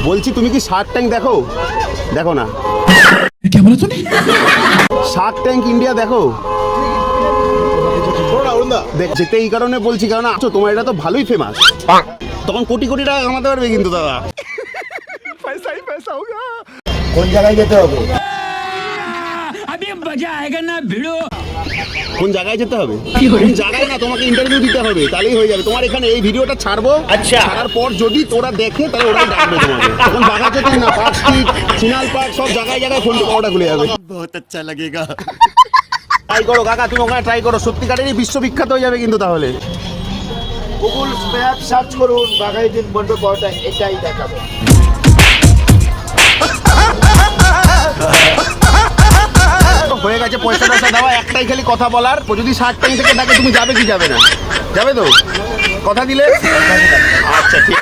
বলছি তুমি কি শার্ক ট্যাঙ্ক দেখো? দেখো না? শার্ক ট্যাঙ্ক ইন্ডিয়া দেখো? যেতে এই কারণে বলছি, কারণ আছো তোমার এটা তো ভালোই ফেমাস, তখন কোটি কোটি টাকা কামাতে পারবে কিন্তু দাদা। পয়সাই পয়সা হোগা। কোন জায়গায় যেতে হবে? কোন জায়গায় যেতে হবে? কোন জায়গায় না, তোমাকে ইন্টারভিউ দিতে হবে, তাহলেই হয়ে যাবে। তোমার এখানে এই ভিডিওটা ছাড়বো, আচ্ছা। ছাড়ার পর যদি তোরা দেখে তাহলে ওরাই ডাকবে তোমাকে। তখন বাঘাযতীন না, পার্ক স্ট্রিট, চিনাল পার্ক, সব জায়গায় জায়গায় ফোন পাওয়াটা খুলে যাবে। বহুত আচ্ছা লাগেগা। ট্রাই করো কাকা, তুমি ওখানে ট্রাই করো, সত্যিকারেরই বিশ্ববিখ্যাত হয়ে যাবে কিন্তু তাহলে। গুগল ম্যাপ সার্চ করুন, বাঘাযতীন মন্ডল পাওয়াটা এটাই দেখাবে। হয়ে গেছে, পয়সা টয়সা দেওয়া, একটাই খালি কথা বলার। যদি শার্ক ট্যাঙ্ক থেকে ডাকে তুমি যাবে কি যাবে না? যাবে তো? কথা দিলে? আচ্ছা ঠিক।